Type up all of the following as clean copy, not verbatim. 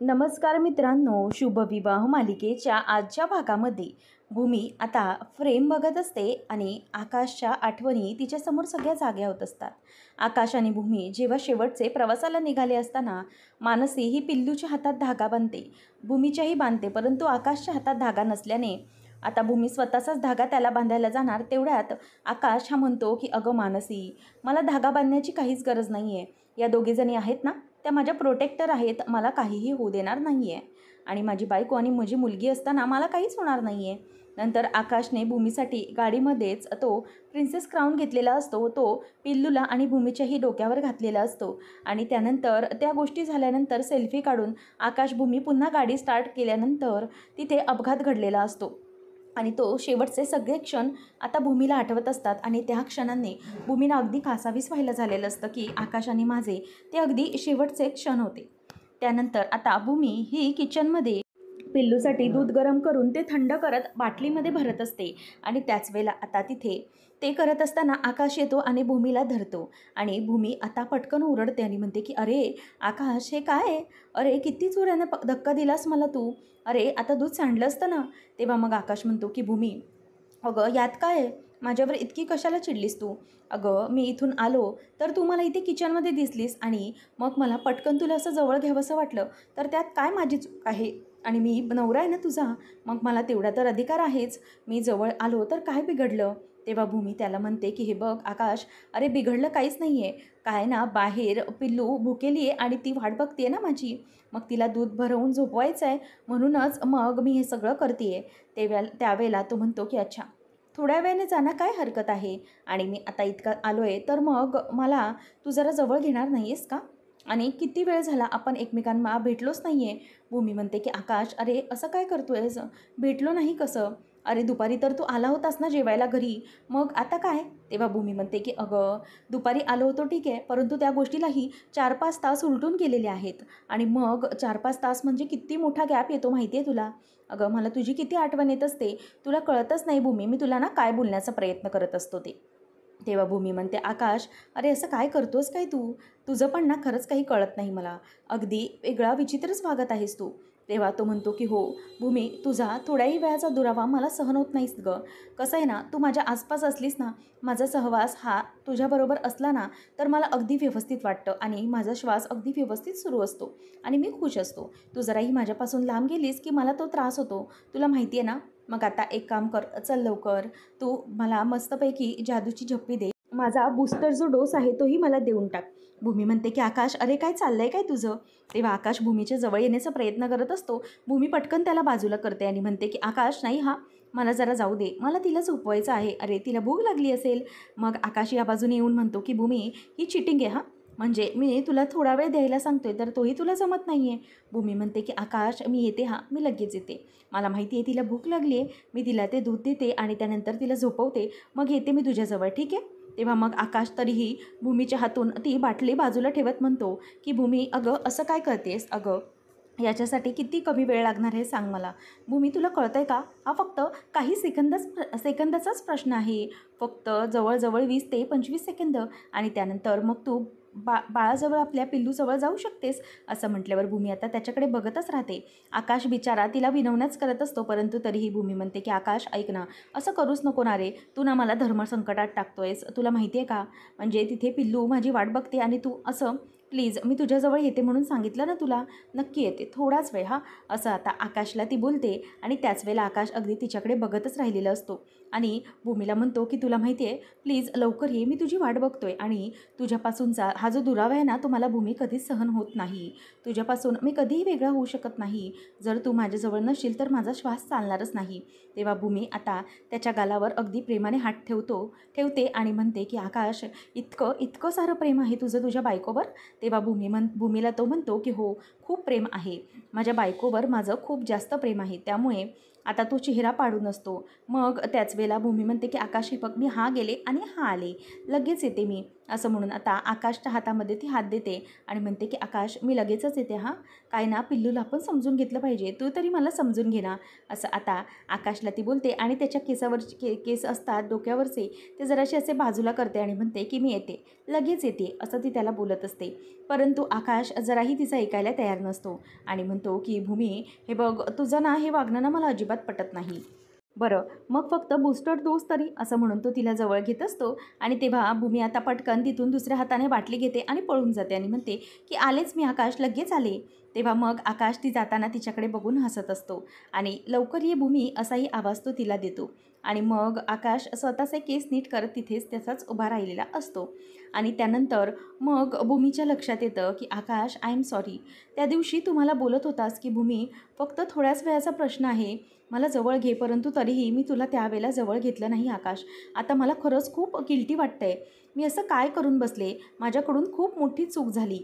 नमस्कार मित्रांनो, शुभविवाह मालिकेच्या आजच्या भागामध्ये भूमी आता फ्रेम बघत असते आणि आकाशच्या आठवणी तिच्यासमोर सगळ्या जाग्या होत असतात. आकाश आणि भूमी जेव्हा शेवटचे प्रवासाला निघाले असताना मानसी ही पिल्लूच्या हातात धागा बांधते. भूमीच्याही बांधते, परंतु आकाशच्या हातात धागा नसल्याने आता भूमी स्वतःचाच धागा त्याला बांधायला जाणार. तेवढ्यात आकाश हा म्हणतो की अगं मानसी, मला धागा बांधण्याची काहीच गरज नाही आहे. या दोघीजणी आहेत ना, त्या माझ्या प्रोटेक्टर आहेत. मला काहीही होऊ देणार नाही आहे आणि माझी बायको आणि माझी मुलगी असताना मला काहीच होणार नाही आहे. नंतर आकाशने भूमीसाठी गाडीमध्येच तो प्रिन्सेस क्राऊन घेतलेला असतो, तो पिल्लूला आणि भूमीच्याही डोक्यावर घातलेला असतो. आणि त्यानंतर त्या गोष्टी झाल्यानंतर सेल्फी काढून आकाश भूमी पुन्हा गाडी स्टार्ट केल्यानंतर तिथे अपघात घडलेला असतो आणि तो शेवटचे सगळे क्षण आता भूमीला आठवत असतात. आणि त्या क्षणांनी भूमीला अगदी कासावीस व्हायला झालेलं असतं की आकाश आणि माझे ते अगदी शेवटचे क्षण होते. त्यानंतर आता भूमी ही किचनमध्ये पिल्लूसाठी दूध गरम करून ते थंड करत बाटलीमध्ये भरत असते. आणि त्याच वेळेला आता तिथे ते करत असताना आकाश येतो आणि भूमीला धरतो. आणि भूमी आता पटकन ओरडते आणि म्हणते की अरे आकाश, हे काय? अरे किती जोराने धक्का दिलास मला तू. अरे आता दूध सांडलं असतं ना. तेव्हा मग आकाश म्हणतो की भूमी, अगं यात काय आहे? माझ्यावर इतकी कशाला चिडलीस तू? अगं मी इथून आलो तर तू मला इथे किचनमध्ये दिसलीस आणि मग मला पटकन तुला असं जवळ घ्यावंसं वाटलं, तर त्यात काय माझी चूक आहे? आणि मी नवरा आहे ना तुझा, मग मला तेवढा तर अधिकार आहेच. मी जवळ आलो तर काय बिघडलं? तेव्हा भूमी त्याला म्हणते की हे बघ आकाश, अरे बिघडलं काहीच नाही आहे. काय ना, बाहेर पिल्लू भुकेली आहे आणि ती वाट बघते ना माझी. मग तिला दूध भरवून झोपवायचं आहे, म्हणूनच मग मी हे सगळं करते आहे. त्यावेळेला तो म्हणतो की अच्छा, थोड्या वेळाने जाणं काय हरकत आहे. आणि मी आता इतका आलो आहे तर मग मला तू जरा जवळ घेणार नाही आहेस का? आणि किती वेळ झाला आपण एकमेकांना भेटलोच नाही आहे. भूमी म्हणते की आकाश, अरे असं काय करतो आहेस? भेटलो नाही कसं? अरे दुपारी तर तू आला होतास ना जेवायला घरी, मग आता काय? तेव्हा भूमी म्हणते की अगं दुपारी आलो होतो ठीक आहे, परंतु त्या गोष्टीलाही 4-5 तास उलटून गेलेले आहेत. आणि मग 4-5 तास म्हणजे किती मोठा गॅप येतो माहिती आहे तुला? अगं मला तुझी किती आठवण येत असते, तुला कळतच नाही भूमी. मी तुला ना काय बोलण्याचा प्रयत्न करत असतो ते. तेव्हा भूमी म्हणते आकाश, अरे असं काय करतोस काय तू? तुझं पण ना खरंच काही कळत नाही मला. अगदी वेगळा विचित्रच वागत आहेस तू. तेव्हा तो म्हणतो की हो भूमी, तुझा थोड्याही वेळाचा दुरावा मला सहन होत नाहीस गं. कसं आहे ना, तू माझ्या आसपास असलीस ना, माझा सहवास हा तुझ्याबरोबर असला ना, तर मला अगदी व्यवस्थित वाटतं आणि माझा श्वास अगदी व्यवस्थित सुरू असतो आणि मी खुश असतो. तू जराही माझ्यापासून लांब गेलीस की मला तो त्रास होतो, तुला माहिती आहे ना. मग आता एक काम कर, चल लवकर, तू मला मस्तपैकी जादूची झप्पी दे. माझा बूस्टर जो डोस आहे तोही मला देऊन टाक. भूमी म्हणते की आकाश, अरे काय चाललंय काय तुझं? तेव्हा आकाश भूमीच्या जवळ येण्याचा प्रयत्न करत असतो. भूमी पटकन त्याला बाजूला करते आणि म्हणते की आकाश नाही हा, मला जरा जाऊ दे, मला तिला झोपवायचं आहे. अरे तिला भूक लागली असेल. मग आकाश या बाजूने येऊन म्हणतो की भूमी, ही चिटिंग आहे हा. म्हणजे मी तुला थोडा वेळ द्यायला सांगतोय तर तोही तुला जमत नाही आहे. भूमी म्हणते की आकाश मी येते हा, मी लगेच येते. मला माहिती आहे तिला भूक लागली आहे, मी तिला ते दूध देते आणि त्यानंतर तिला झोपवते, मग येते मी तुझ्याजवळ, ठीक आहे? तेव्हा मग आकाश तरीही भूमीच्या हातून ती बाटली बाजूला ठेवत म्हणतो की भूमी, अगं असं काय करतेस? अगं याच्यासाठी किती कमी वेळ लागणार आहे सांग मला. भूमी तुला कळतं आहे का? हा फक्त काही सेकंदाचाच प्रश्न आहे. फक्त जवळजवळ 20 ते 25 सेकंद आणि त्यानंतर मग तू बाळाजवळ, आपल्या पिल्लूजवळ जाऊ शकतेस. असं म्हटल्यावर भूमी आता त्याच्याकडे बघतच राहते. आकाश बिचारा तिला विनवण्याच करत असतो, परंतु तरीही भूमी म्हणते की आकाश ऐक ना, असं करूच नको ना रे, तू ना मला धर्मसंकटात टाकतोयस. तुला माहिती आहे का, म्हणजे तिथे पिल्लू माझी वाट बघते आणि तू असं, प्लीज मी तुझ्याजवळ येते म्हणून सांगितलं ना तुला, नक्की येते, थोडाच वेळ हा. असं आता आकाशला ती बोलते आणि त्याच वेळेला आकाश अगदी तिच्याकडे बघतच राहिलेला असतो आणि भूमीला म्हणतो की तुला माहिती आहे, प्लीज लवकर ये, मी तुझी वाट बघतोय. आणि तुझ्यापासूनचा हा जो दुरावा आहे ना, तो मला भूमी कधीच सहन होत नाही. तुझ्यापासून मी कधीही वेगळा होऊ शकत नाही. जर तू माझ्याजवळ नसशील तर माझा श्वास चालणारच नाही. तेव्हा भूमी आता त्याच्या गालावर अगदी प्रेमाने हात ठेवते आणि म्हणते की आकाश, इतकं सारं प्रेम आहे तुझं तुझ्या बायकोवर? तेव्हा भूमीला तो म्हणतो की हो, खूप प्रेम आहे माझ्या बायकोवर, माझं खूप जास्त प्रेम आहे, त्यामुळे आता तो चेहरा पाडून असतो. मग त्याच वेळेला भूमी म्हणते की आकाश हे बघ, मी हा गेले आणि हा आले, लगेच येते मी. असं म्हणून आता आकाशच्या हातामध्ये ती हात देते आणि म्हणते की आकाश मी लगेचच येते हां, काय ना पिल्लूला पण समजून घेतलं पाहिजे, तू तरी मला समजून घे ना. असं आता आकाशला ती बोलते आणि त्याच्या केसावरचे केस असतात डोक्यावरचे ते जरासे असे बाजूला करते आणि म्हणते की मी येते, लगेच येते, असं ती त्याला बोलत असते. परंतु आकाश जराही तिचं ऐकायला तयार नसतो आणि म्हणतो की भूमी हे बघ, तुझं ना हे वागणं ना मला अजिबात पटत नाही. बरं, मग फक्त बूस्टर डोस तरी, असं म्हणून तो तिला जवळ घेत असतो. आणि तेव्हा भूमी आता पटकन तिथून दुसऱ्या हाताने बाटली घेते आणि पळून जाते आणि म्हणते की आलेच मी आकाश, लगेच आले. तेव्हा मग आकाश ती जाताना तिच्याकडे बघून हसत असतो आणि लवकर ये भूमी असाही आवाज तो तिला देतो. आणि मग आकाश स्वतःचे केस नीट करत तिथेच त्याचाच उभा राहिलेला असतो. आणि त्यानंतर मग भूमीच्या लक्षात येतं की आकाश आय एम सॉरी, त्या दिवशी तू मला बोलत होतास की भूमी फक्त थोड्याच वेळाचा प्रश्न आहे, मला जवळ घे, परंतु तरीही मी तुला त्यावेळेला जवळ घेतलं नाही आकाश. आता मला खरंच खूप गिल्टी वाटतंय, मी असं काय करून बसले, माझ्याकडून खूप मोठी चूक झाली.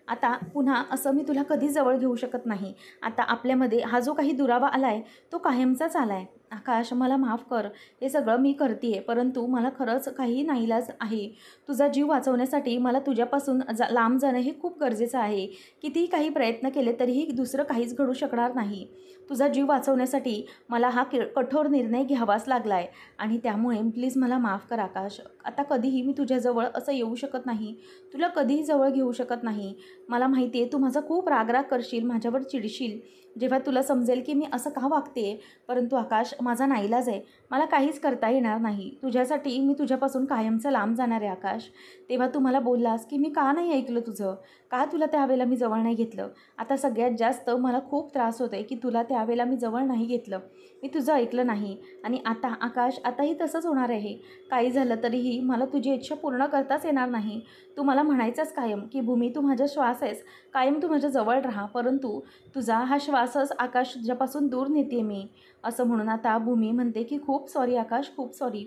आता पुन्हा असं मी तुला कधी जवळ घेऊ शकत नाही. आता आपल्यामध्ये हा जो काही दुरावा आला आहे तो कायमचाच आला आहे. आकाश मला माफ कर, हे सगळं मी करते आहे, परंतु मला खरंच काही नाईलाज आहे. तुझा जीव वाचवण्यासाठी मला तुझ्यापासून लांब जाणं हे खूप गरजेचं आहे. कितीही काही प्रयत्न केले तरीही दुसरं काहीच घडू शकणार नाही. तुझा जीव वाचवण्यासाठी मला हा कठोर निर्णय घ्यावाच लागला आहे आणि त्यामुळे प्लीज मला माफ कर आकाश. आता कधीही मी तुझ्याजवळ असं येऊ शकत नाही, तुला कधीही जवळ घेऊ शकत नाही. मला माहिती आहे तू माझा खूप राग करशील, माझ्यावर चिडशील जेव्हा तुला समजेल की मी असं का वागते, परंतु आकाश माझा नाईलाज आहे, मला काहीच करता येणार नाही. तुझ्यासाठी मी तुझ्यापासून कायमचं लांब जाणार आहे आकाश. तेव्हा तू मला बोललास की मी का नाही ऐकलं तुझं, का तुला त्यावेळेला मी जवळ नाही घेतलं. आता सगळ्यात जास्त मला खूप त्रास होतो आहे की तुला त्यावेळेला मी जवळ नाही घेतलं, मी तुझं ऐकलं नाही. आणि आता आकाश आताही तसंच होणार आहे. काही झालं तरीही मला तुझी इच्छा पूर्ण करताच येणार नाही. तू मला म्हणायचंच कायम की भूमी तू माझा श्वास आहेस, कायम तू माझ्या जवळ राहा, परंतु तुझा हा श्वासच आकाश तुझ्यापासून दूर नेते मी. असं म्हणून आता भूमी म्हणते की खूप सॉरी आकाश, खूप सॉरी,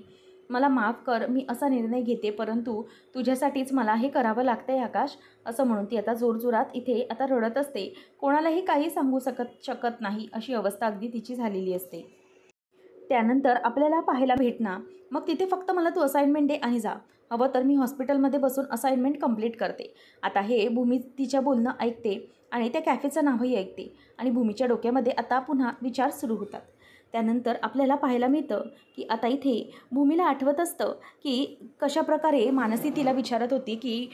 मला माफ कर, मी असा निर्णय घेते, परंतु तुझ्यासाठीच मला हे करावं लागतं आहे आकाश. असं म्हणून ती आता जोरजोरात इथे आता रडत असते. कोणालाही काही सांगू शकत नाही अशी अवस्था अगदी तिची झालेली असते. त्यानंतर आपल्याला पाहायला भेटणार मग तिथे फक्त मला तू असाइनमेंट दे आणि जा, हवं तर मी हॉस्पिटलमध्ये बसून असाइनमेंट कंप्लीट करते. आता हे भूमी तिच्या बोलणं ऐकते आणि त्या कॅफेचं नावही ऐकते आणि भूमीच्या डोक्यामध्ये आता पुन्हा विचार सुरू होतात. त्यानंतर आपल्याला पाहायला मिळतं की आता इथे भूमीला आठवत असतं की कशाप्रकारे मानसी तिला विचारत होती की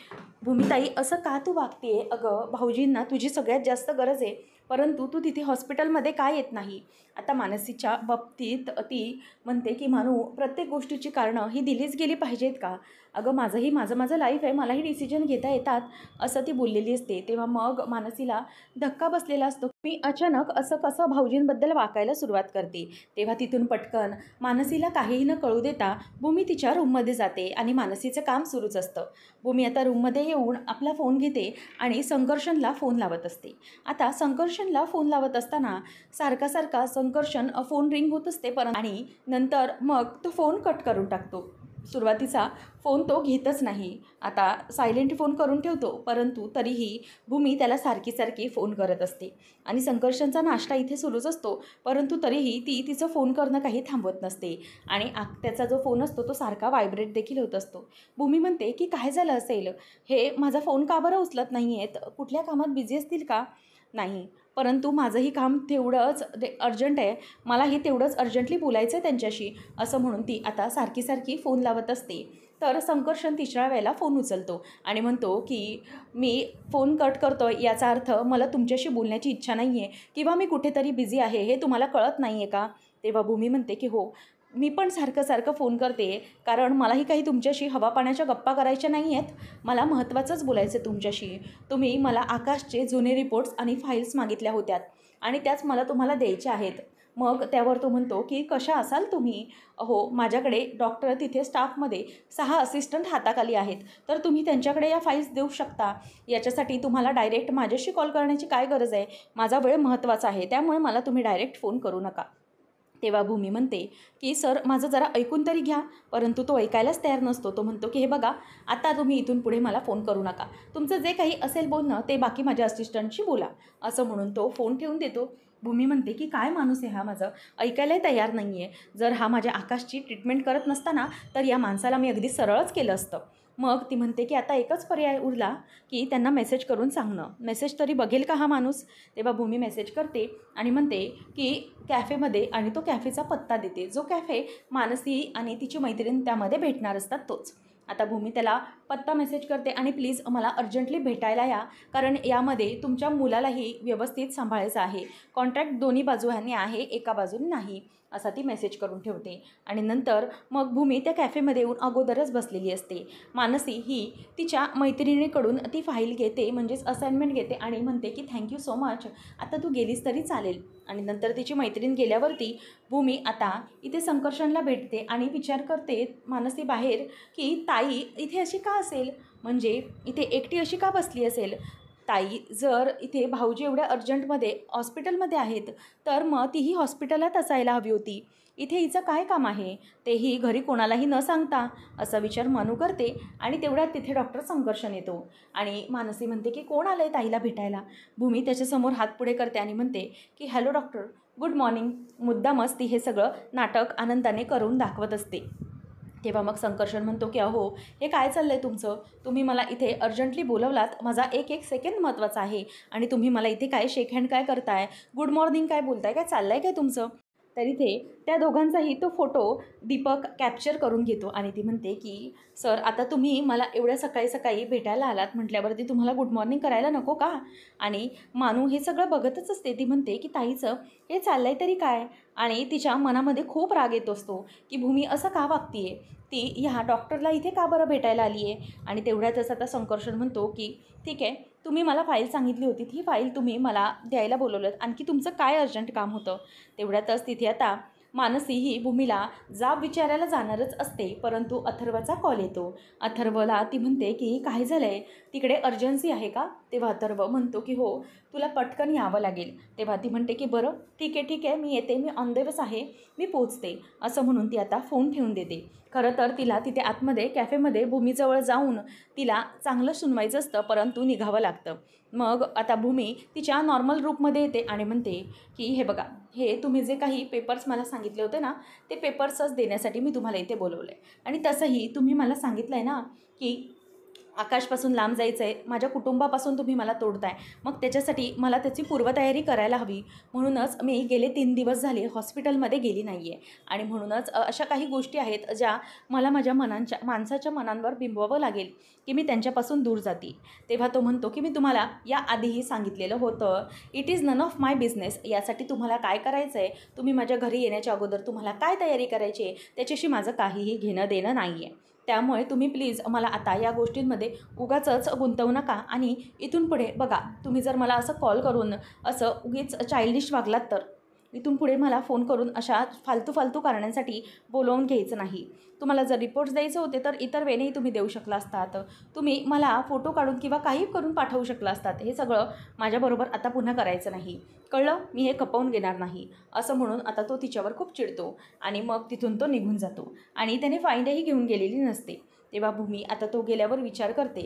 भूमिताई असं का तू वागते, अगं भाऊजींना तुझी सगळ्यात जास्त गरज आहे, परंतु तू तिथे हॉस्पिटलमध्ये का येत नाही. आता मानसीच्या बाबतीत ती म्हणते की मानू प्रत्येक गोष्टीची कारणं ही दिलीच गेली पाहिजेत का, अगं माझं लाईफ आहे, मलाही डिसिजन घेता येतात, असं ती बोललेली असते. तेव्हा मग मानसीला धक्का बसलेला असतो. मी अचानक असं कसं भाऊजींबद्दल वाकायला सुरुवात करते. तेव्हा तिथून पटकन मानसीला काहीही न कळू देता भूमी तिच्या रूममध्ये जाते आणि मानसीचं काम सुरूच असतं. भूमी आता रूममध्ये येऊन आपला फोन घेते आणि संकर्षणला फोन लावत असते. आता संकर्षणला फोन लावत असताना सारखा संकर्षण फोन रिंग होत असते, आणि नंतर मग तो फोन कट करून टाकतो. सुरुवातीचा फोन तो घेतच नाही, आता सायलेंट फोन करून ठेवतो, परंतु तरीही भूमी त्याला सारखी फोन करत असते. आणि संकर्षणचा नाश्ता इथे सुरूच असतो, परंतु तरीही ती तिचं फोन करणं काही थांबवत नसते आणि त्याचा जो फोन असतो तो सारखा व्हायब्रेट देखील होत असतो. भूमी म्हणते की काय झालं असेल, हे माझा फोन का बरं उचलत नाही आहेत, कुठल्या कामात बिझी असतील का. नाही, परंतु माझंही काम तेवढंच अर्जंट आहे, मलाही तेवढंच अर्जंटली बोलायचं आहे त्यांच्याशी, असं म्हणून ती आता सारखी फोन लावत असते. तर संकर्षण तिसऱ्या वेळेला फोन उचलतो आणि म्हणतो की मी फोन कट करतो आहे, याचा अर्थ मला तुमच्याशी बोलण्याची इच्छा नाही आहे किंवा मी कुठेतरी बिझी आहे, हे तुम्हाला कळत नाही आहे का. तेव्हा भूमी म्हणते की हो, मी पण सारखं फोन करते, कारण मलाही काही तुमच्याशी हवा पाण्याच्या गप्पा करायच्या नाही आहेत, मला महत्त्वाचंच बोलायचं आहे तुमच्याशी. तुम्ही मला आकाशचे जुने रिपोर्ट्स आणि फाईल्स मागितल्या होत्यात आणि त्याच मला तुम्हाला द्यायच्या आहेत. मग त्यावर तो म्हणतो की कशा असाल तुम्ही, हो माझ्याकडे डॉक्टर तिथे स्टाफमध्ये 6 असिस्टंट हाताखाली आहेत, तर तुम्ही त्यांच्याकडे या फाईल्स देऊ शकता, याच्यासाठी तुम्हाला डायरेक्ट माझ्याशी कॉल करण्याची काय गरज आहे, माझा वेळ महत्त्वाचा आहे, त्यामुळे मला तुम्ही डायरेक्ट फोन करू नका. तेव्हा भूमी म्हणते की सर माझं जरा ऐकून तरी घ्या, परंतु तो ऐकायलाच तयार नसतो. तो म्हणतो की हे बघा, आता तुम्ही इथून पुढे मला फोन करू नका, तुमचं जे काही असेल बोलणं ते बाकी माझ्या असिस्टंटशी बोला, असं म्हणून तो फोन ठेवून देतो. भूमी म्हणते की काय माणूस आहे हा, माझं ऐकायलाही तयार नाही आहे, जर हा माझ्या आकाशची ट्रीटमेंट करत नसताना तर या माणसाला मी अगदी सरळच केलं असतं. मग ती म्हणते की आता एकच पर्याय उरला की त्यांना मेसेज करून सांगणं, मेसेज तरी बघेल का हा माणूस. तेव्हा भूमी मेसेज करते आणि म्हणते की कॅफेमध्ये, आणि तो कॅफेचा पत्ता देते, जो कॅफे मानसी आणि तिची मैत्रीण त्यामध्ये भेटणार असतात तोच. आता भूमी त्याला पत्ता मेसेज करते आणि प्लीज मला अर्जंटली भेटायला या, कारण यामध्ये तुमच्या मुलालाही व्यवस्थित सांभाळायचं आहे, कॉन्ट्रॅक्ट दोन्ही बाजूंनी आहे, एका बाजूने नाही, असा ती मेसेज करून ठेवते. आणि नंतर मग भूमी त्या कॅफेमध्ये येऊन अगोदरच बसलेली असते. मानसी ही तिच्या मैत्रिणीकडून ती फाईल घेते, म्हणजेच असाइनमेंट घेते आणि म्हणते की थँक्यू सो मच, आता तू गेलीस तरी चालेल. आणि नंतर तिची मैत्रीण गेल्यावरती भूमी आता इथे संकर्षणला भेटते आणि विचार करते मानसी बाहेर की ताई इथे अशी का असेल, म्हणजे इथे एकटी अशी का बसली असेल. ताई जर इथे भाऊजी एवढ्या अर्जंटमध्ये हॉस्पिटलमध्ये आहेत तर मग तीही हॉस्पिटलात असायला हवी होती, इथे हिचं काय काम आहे, तेही घरी कोणालाही न सांगता, असा विचार मनू करते. आणि तेवढ्यात तिथे डॉक्टर संकर्षण येतो आणि मानसी म्हणते की कोण आलं आहे ताईला भेटायला. भूमी त्याच्यासमोर हात पुढे करते आणि म्हणते की हॅलो डॉक्टर, गुड मॉर्निंग. मुद्दामच ती हे सगळं नाटक आनंदाने करून दाखवत असते. तेव्हा मग संकर्षण म्हणतो की अहो हे काय चाललं आहे तुमचं, तुम्ही मला इथे अर्जंटली बोलवलात, माझा एक एक सेकंड महत्त्वाचा आहे आणि तुम्ही मला इथे काय शेक हँड काय करताय, गुड मॉर्निंग काय बोलताय, काय चाललं आहे काय तुमचं. तर इथे त्या दोघांचाही तो फोटो दीपक कॅप्चर करून घेतो आणि ती म्हणते की सर आता तुम्ही मला एवढ्या सकाळी सकाळी भेटायला आलात म्हटल्यावरती तुम्हाला गुड मॉर्निंग करायला नको का. आणि मानू हे सगळं बघतच असते. ती म्हणते की ताईचं हे चाललं आहे तरी काय, आणि तिच्या मनामध्ये खूप राग येत असतो की भूमी असं का वागतीये, ती ह्या डॉक्टरला इथे का बरं भेटायला आली आहे. आणि तेवढ्यातच आता संकर्षण म्हणतो की ठीक आहे, तुम्ही मला फाईल सांगितली होती, ती फाईल तुम्ही मला द्यायला बोलवलं, आणखी तुमचं काय अर्जंट काम होतं. तेवढ्यातच तिथे आता मानसी ही भूमीला जाब विचारायला जाणारच असते, परंतु अथर्वचा कॉल येतो. अथर्वला ती म्हणते की काय झालं आहे, तिकडे अर्जन्सी आहे का. तेव्हा अथर्व म्हणतो की हो, तुला पटकन यावं लागेल. तेव्हा ती म्हणते की बरं ठीक आहे, मी येते, मी ऑन द वेच आहे, मी पोचते, असं म्हणून ती आता फोन ठेवून देते. खरं तर तिला तिथे आतमध्ये कॅफेमध्ये भूमीजवळ जाऊन तिला चांगलं सुनवायचं असतं, परंतु निघावं लागतं. मग आता भूमी तिच्या नॉर्मल रूपमध्ये येते आणि म्हणते की हे बघा, हे तुम्ही जे काही पेपर्स मला सांगितले होते ना, ते पेपर्सच देण्यासाठी मी तुम्हाला इथे बोलवलं आहे. आणि तसंही तुम्ही मला सांगितलं आहे ना की आकाशपासून लांब जायचं आहे, माझ्या कुटुंबापासून तुम्ही मला तोडताय, मग त्याच्यासाठी मला त्याची पूर्वतयारी करायला हवी. म्हणूनच मी गेले 3 दिवस झाले हॉस्पिटलमध्ये गेली नाही आहे आणि म्हणूनच अशा काही गोष्टी आहेत ज्या मला माझ्या माणसाच्या मनांवर बिंबवावं लागेल की मी त्यांच्यापासून दूर जाते. तेव्हा तो म्हणतो की मी तुम्हाला याआधीही सांगितलेलं होतं, it is none of my business. यासाठी तुम्हाला काय करायचं आहे, तुम्ही माझ्या घरी येण्याच्या अगोदर तुम्हाला काय तयारी करायची आहे, त्याच्याशी माझं काहीही घेणं देणं नाही आहे. त्यामुळे तुम्ही प्लीज मला आता या गोष्टींमध्ये उगाचच गुंतवू नका. आणि इथून पुढे बघा, तुम्ही जर मला असं कॉल करून असं उगीच चाइल्डिश वागलात तर इथून पुढे मला फोन करून अशा फालतू कारणांसाठी बोलवून घ्यायचं नाही. तुम्हाला जर रिपोर्ट्स द्यायचे होते तर इतर वेळेही तुम्ही देऊ शकला असतात, तुम्ही मला फोटो काढून किंवा काही करून पाठवू शकला असतात. हे सगळं माझ्याबरोबर आता पुन्हा करायचं नाही, कळलं, मी हे खपवून घेणार नाही, असं म्हणून आता तो तिच्यावर खूप चिडतो आणि मग तिथून तो निघून जातो. आणि त्याने फाईलही घेऊन गेलेली नसते. तेव्हा भूमी आता तो गेल्यावर विचार करते,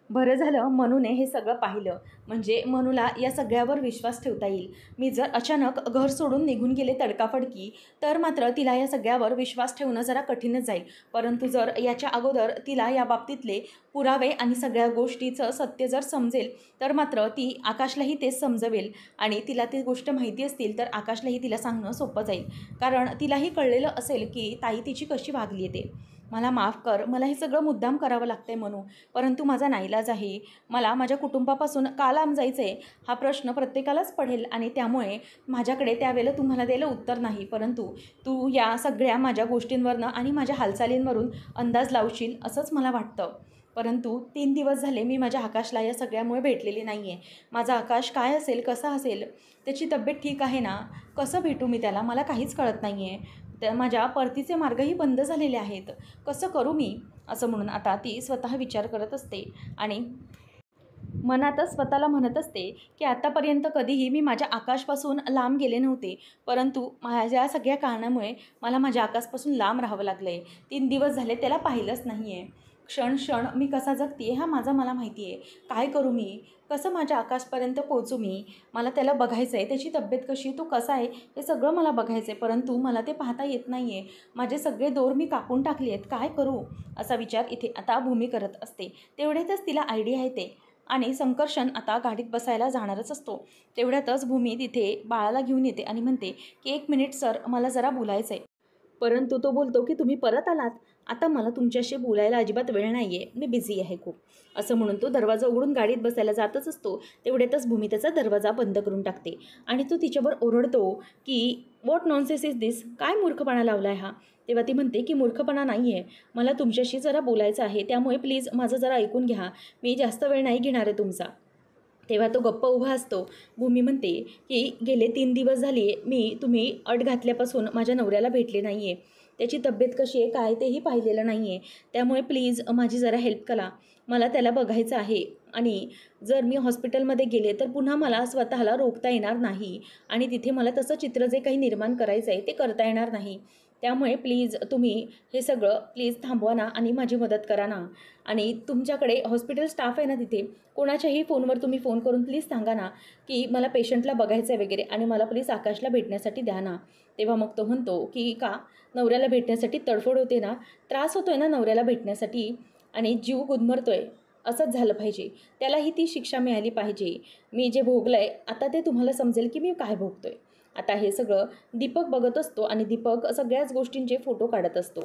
बरं झालं मनूने हे सगळं पाहिलं, म्हणजे मनूला या सगळ्यावर विश्वास ठेवता येईल. मी जर अचानक घर सोडून निघून गेले तडकाफडकी तर मात्र तिला या सगळ्यावर विश्वास ठेवणं जरा कठीणच जाईल. परंतु जर याच्या अगोदर तिला या बाबतीतले पुरावे आणि सगळ्या गोष्टीचं सत्य जर समजेल तर मात्र ती आकाशलाही तेच समजवेल. आणि तिला ती गोष्ट माहिती असतील तर आकाशलाही तिला सांगणं सोपं जाईल, कारण तिलाही कळलेलं असेल की ताई तिची कशी वागली येते. मला माफ कर, मला हे सगळं मुद्दाम करावं लागतं आहे म्हणू, परंतु माझा नाईलाज आहे. मला माझ्या कुटुंबापासून का लांब जायचं आहे हा प्रश्न प्रत्येकालाच पडेल आणि त्यामुळे माझ्याकडे त्यावेळेला तुम्हाला द्यायला उत्तर नाही, परंतु तू या सगळ्या माझ्या गोष्टींवरनं आणि माझ्या हालचालींवरून अंदाज लावशील असंच मला वाटतं. परंतु 3 दिवस झाले मी माझ्या आकाशला या सगळ्यामुळे भेटलेली नाही आहे. माझा आकाश काय असेल, कसा असेल, त्याची तब्येत ठीक आहे ना, कसं भेटू मी त्याला, मला काहीच कळत नाही आहे. त्या माझ्या परतीचे मार्गही बंद झालेले आहेत, कसं करू मी, असं म्हणून आता ती स्वतः विचार करत असते आणि मनातच स्वतःला म्हणत असते की आतापर्यंत कधीही मी माझ्या आकाशपासून लांब गेले नव्हते, परंतु माझ्या सगळ्या कारणामुळे मला माझ्या आकाशपासून लांब राहावं लागलं आहे. 3 दिवस झाले त्याला पाहिलंच नाही आहे. क्षण क्षण मी कसा जगते हा मला माहिती आहे. काय करू मी? कसं माझ्या आकाशपर्यंत पोहोचू मी? मला त्याला बघायचं आहे, त्याची तब्येत कशी, तो कसा आहे, हे सगळं मला बघायचं आहे. परंतु मला ते पाहता येत नाही आहे. माझे सगळे दोर मी कापून टाकले आहेत. काय करू? असा विचार इथे आता भूमी करत असते. तेवढ्यातच तिला आयडिया येते आणि संकर्षण आता गाडीत बसायला जाणारच असतो. तेवढ्यातच भूमी तिथे बाळाला घेऊन येते आणि म्हणते की 1 मिनिट सर, मला जरा बोलायचं आहे. परंतु तो बोलतो की तुम्ही परत आलात, आता मला तुमच्याशी बोलायला अजिबात वेळ नाही आहे, मी बिझी आहे खूप. असं म्हणून तो दरवाजा उघडून गाडीत बसायला जातच असतो. तेवढ्यातच भूमी त्याचा दरवाजा बंद करून टाकते आणि तो तिच्यावर ओरडतो की व्हॉट नॉनसेन्स इज दिस, काय मूर्खपणा लावला आहे हा. तेव्हा ती म्हणते की मूर्खपणा नाही आहे, मला तुमच्याशी जरा बोलायचं आहे, त्यामुळे प्लीज माझं जरा ऐकून घ्या, मी जास्त वेळ नाही घेणार आहे तुमचा. तेव्हा तो गप्प उभा असतो. भूमी म्हणते की गेले 3 दिवस झाले तुम्ही अट घातल्यापासून माझ्या नवऱ्याला भेटले नाही आहे. त्याची तब्येत कशी आहे काय तेही पाहिलेलं नाही आहे. त्यामुळे प्लीज माझी जरा हेल्प करा. मला त्याला बघायचं आहे आणि जर मी हॉस्पिटलमध्ये गेले तर पुन्हा मला स्वतःला रोखता येणार नाही आणि तिथे मला तसं चित्र जे काही निर्माण करायचं आहे ते करता येणार नाही. त्यामुळे प्लीज तुम्ही हे सगळं प्लीज थांबवा ना आणि माझी मदत करा ना. आणि तुमच्याकडे हॉस्पिटल स्टाफ आहे ना तिथे, कोणाच्याही फोनवर तुम्ही फोन करून प्लीज सांगा ना की मला पेशंटला बघायचं आहे वगैरे आणि मला प्लीज आकाशला भेटण्यासाठी द्या ना. तेव्हा मग तो म्हणतो की का नवऱ्याला भेटण्यासाठी तडफड होते ना, त्रास होतो आहे ना नवऱ्याला भेटण्यासाठी आणि जीव गुदमरतो आहे, असंच झालं पाहिजे. त्यालाही ती शिक्षा मिळाली पाहिजे. मी जे भोगलं आहे आता ते तुम्हाला समजेल की मी काय भोगतो आहे. आता हे सगळं दीपक बघत असतो आणि दीपक सगळ्याच गोष्टींचे फोटो काढत असतो.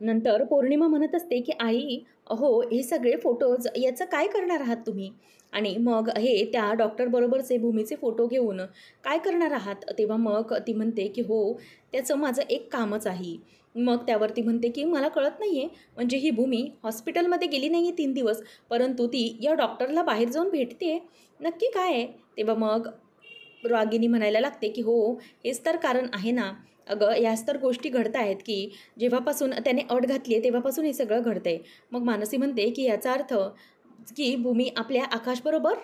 नंतर पौर्णिमा म्हणत असते की आई, अहो हे सगळे फोटोज याचं काय करणार आहात तुम्ही? आणि मग हे त्या डॉक्टरबरोबरचे भूमीचे फोटो घेऊन काय करणार आहात? तेव्हा मग ती म्हणते की हो, त्याचं माझं एक कामच आहे. मग त्यावरती म्हणते की मला कळत नाही आहे, म्हणजे ही भूमी हॉस्पिटलमध्ये गेली नाही आहे 3 दिवस, परंतु ती या डॉक्टरला बाहेर जाऊन भेटते, नक्की काय आहे? तेव्हा मग रागिनी म्हणायला लागते की हो, हेच तर कारण आहे ना. अगं याच तर गोष्टी घडत आहेत की जेव्हापासून त्याने अट घातली आहे तेव्हापासून हे सगळं घडतं आहे. मग मानसी म्हणते की याचा अर्थ की भूमी आपल्या आकाशबरोबर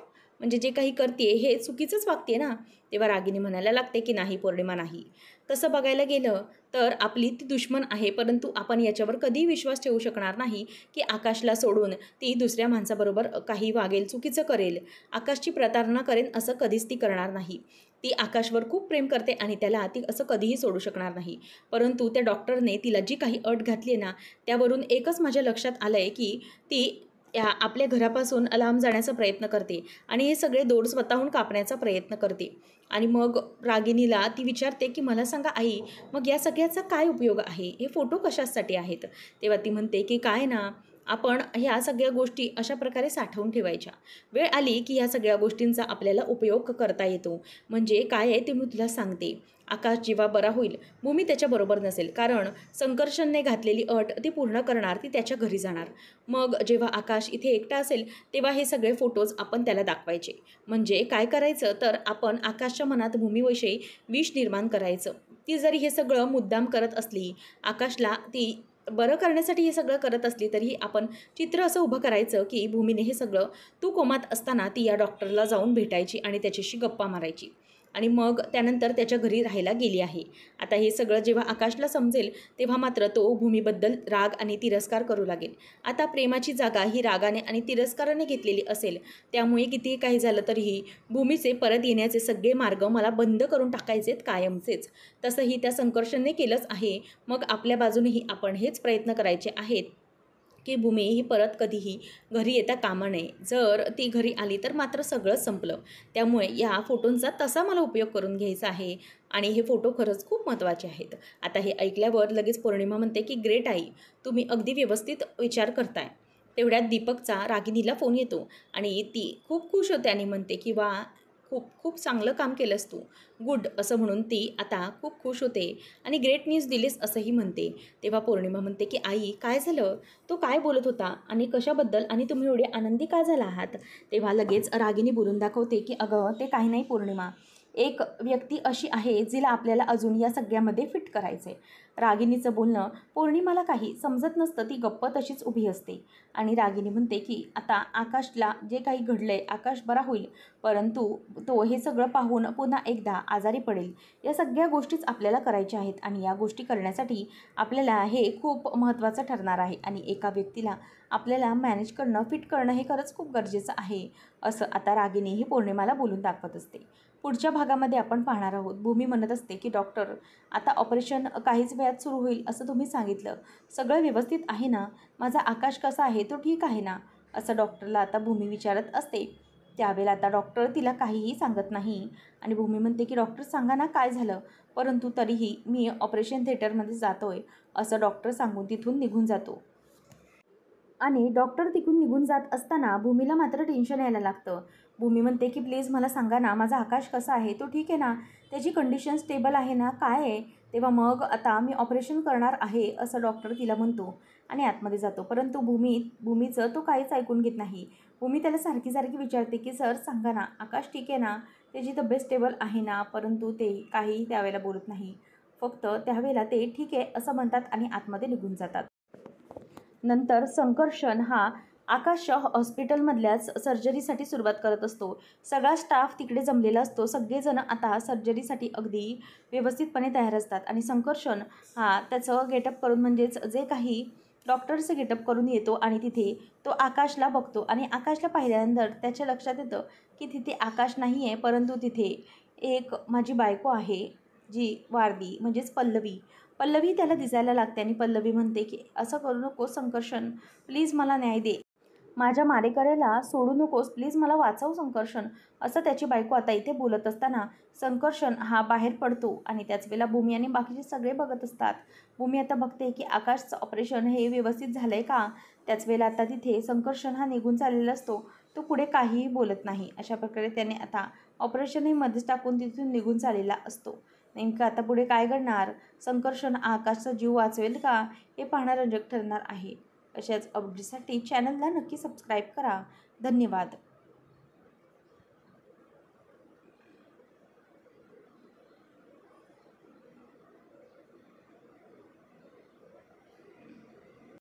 म्हणजे जे काही करते हे चुकीचंच वागते ना. तेव्हा रागिनी म्हणायला लागते की नाही पौर्णिमा नाही. तसं बघायला गेलं तर आपली ती दुश्मन आहे, परंतु आपण याच्यावर कधीही विश्वास ठेवू शकणार नाही की आकाशला सोडून ती दुसऱ्या माणसाबरोबर काही वागेल, चुकीचं करेल, आकाशची प्रतारणा करेन असं कधीच ती करणार नाही. ती आकाशवर खूप प्रेम करते आणि त्याला ती असं कधीही सोडू शकणार नाही. परंतु त्या डॉक्टरने तिला जी काही अट घातली आहे ना, त्यावरून एकच माझ्या लक्षात आलं आहे की ती आपल्या घरापासून लांब जाण्याचा प्रयत्न करते आणि हे सगळे दोर स्वतःहून कापण्याचा प्रयत्न करते. आणि मग रागिनीला ती विचारते की मला सांगा आई, मग या सगळ्याचा काय उपयोग आहे? हे फोटो कशासाठी आहेत? तेव्हा ती म्हणते की काय ना, आपण ह्या सगळ्या गोष्टी अशा प्रकारे साठवून ठेवायच्या. वेळ आली की ह्या सगळ्या गोष्टींचा आपल्याला उपयोग करता येतो. म्हणजे काय आहे ते मी तुला सांगते. आकाश जेव्हा बरा होईल, भूमी त्याच्याबरोबर नसेल, कारण संकर्षणने घातलेली अट ती पूर्ण करणार, ती त्याच्या घरी जाणार. मग जेव्हा आकाश इथे एकटा असेल तेव्हा हे सगळे फोटोज आपण त्याला दाखवायचे. म्हणजे काय करायचं तर आपण आकाशच्या मनात भूमीविषयी विष निर्माण करायचं. ती जरी हे सगळं मुद्दाम करत असली, आकाशला ती बरं करण्यासाठी हे सगळं करत असली, तरीही आपण चित्र असं उभं करायचं की भूमीने हे सगळं, तू कोमात असताना ती या डॉक्टरला जाऊन भेटायची आणि त्याच्याशी गप्पा मारायची आणि मग त्यानंतर त्याच्या घरी राहायला गेली आहे. आता हे सगळं जेव्हा आकाशला समजेल तेव्हा मात्र तो भूमीबद्दल राग आणि तिरस्कार करू लागेल. आता प्रेमाची जागा ही रागाने आणि तिरस्काराने घेतलेली असेल, त्यामुळे कितीही काही झालं तरीही भूमीचे परत येण्याचे सगळे मार्ग मला बंद करून टाकायचेत कायमचेच. तसंही त्या संकर्षणने केलंच आहे. मग आपल्या बाजूनेही आपण हेच प्रयत्न करायचे आहेत की भूमी ही परत कधीही घरी येता कामा नये. जर ती घरी आली तर मात्र सगळंच संपलं. त्यामुळे या फोटोंचा तसा मला उपयोग करून घ्यायचा आहे आणि हे फोटो खरंच खूप महत्त्वाचे आहेत. आता हे ऐकल्यावर लगेच पौर्णिमा म्हणते की ग्रेट आई, तुम्ही अगदी व्यवस्थित विचार करताय. तेवढ्यात दीपकचा रागिनीला फोन येतो आणि ती खूप खुश होते आणि म्हणते की वा, खूप खूप चांगलं काम केलंस तू, गुड, असं म्हणून ती आता खूप खुश होते आणि ग्रेट न्यूज दिलीस असंही म्हणते. तेव्हा पौर्णिमा म्हणते की आई काय झालं, तो काय बोलत होता आणि कशाबद्दल आणि तुम्ही एवढे आनंदी का झाला आहात? तेव्हा लगेच रागिनी बोलून दाखवते की अगं ते काही नाही पौर्णिमा, एक व्यक्ती अशी आहे जिला आपल्याला अजून या सगळ्यामध्ये फिट करायचं आहे रागिनीचं बोलणं पौर्णिमाला काही समजत नसतं. ती गप्प तशीच उभी असते आणि रागिनी म्हणते की आता आकाशला जे काही घडलंय, आकाश बरा होईल, परंतु तो हे सगळं पाहून पुन्हा एकदा आजारी पडेल. या सगळ्या गोष्टीच आपल्याला करायच्या आहेत आणि या गोष्टी करण्यासाठी आपल्याला हे खूप महत्त्वाचं ठरणार आहे आणि एका व्यक्तीला आपल्याला मॅनेज करणं, फिट करणं हे खरंच खूप गरजेचं आहे, असं आता रागिनी ही पौर्णिमाला बोलून दाखवत असते. पुढच्या भागामध्ये आपण पाहणार आहोत, भूमी म्हणत असते की डॉक्टर, आता ऑपरेशन काहीच वेळात सुरू होईल असं तुम्ही सांगितलं, सगळं व्यवस्थित आहे ना? माझा आकाश कसा आहे, तो ठीक आहे ना? असं डॉक्टरला आता भूमी विचारत असते. त्यावेळेला आता डॉक्टर तिला काहीही सांगत नाही आणि भूमी म्हणते की डॉक्टर सांगा ना काय झालं, परंतु तरीही मी ऑपरेशन थिएटरमध्ये जातोय असं डॉक्टर सांगून तिथून निघून जातो. आणि डॉक्टर तिकडून निघून जात असताना भूमीला मात्र टेन्शन यायला लागतं. भूमी म्हणते की प्लीज मला सांगा ना, माझा आकाश कसा आहे, तो ठीक आहे ना, त्याची कंडिशन स्टेबल आहे ना, काय आहे? तेव्हा मग आता मी ऑपरेशन करणार आहे असं डॉक्टर तिला म्हणतो आणि आतमध्ये जातो. परंतु भूमीचं तो काहीच ऐकून घेत नाही. भूमी त्याला सारखी सारखी विचारते की सर सांगा ना, आकाश ठीक आहे ना, त्याची तब्येत स्टेबल आहे ना, परंतु ते काही त्यावेळेला बोलत नाही. फक्त त्यावेळेला ते ठीक आहे असं म्हणतात आणि आतमध्ये निघून जातात. नंतर संकर्षण हा आकाशच्या हॉस्पिटलमधल्याच सर्जरीसाठी सुरुवात करत असतो. सगळा स्टाफ तिकडे जमलेला असतो. सगळेजण आता सर्जरीसाठी अगदी व्यवस्थितपणे तयार असतात आणि संकर्षण हा त्याचं गेटअप करून, म्हणजेच जे काही डॉक्टरचं गेटअप करून येतो आणि तिथे तो आकाशला बघतो आणि आकाशला पाहिल्यानंतर त्याच्या लक्षात येतं की तिथे आकाश नाही आहे, परंतु तिथे एक माझी बायको आहे, जी वारदी म्हणजेच पल्लवी. पल्लवी त्याला दिसायला लागते आणि पल्लवी म्हणते की असं करू नको संकर्षण, प्लीज मला न्याय दे. माझ्या मारेकऱ्याला सोडू नकोस, प्लीज मला वाचव संकर्षण, असं त्याची बायको आता इथे बोलत असताना संकर्षण हा बाहेर पडतो आणि त्याच वेळेला भूमी आणि बाकीचे सगळे बघत असतात. भूमी आता बघते की आकाशचं ऑपरेशन हे व्यवस्थित झालं आहे का. त्याच वेळेला आता तिथे संकर्षण हा निघून चाललेला असतो. तो पुढे काहीही बोलत नाही. अशा प्रकारे त्याने आता ऑपरेशनही मध्येच टाकून तिथून निघून चाललेला असतो. नेमकं आता पुढे काय घडणार, संकर्षण आकाशचा जीव वाचवेल का, हे पाहणं रंजक ठरणार आहे. अशाच अपडेटसाठी चॅनलला नक्की सबस्क्राईब करा. धन्यवाद.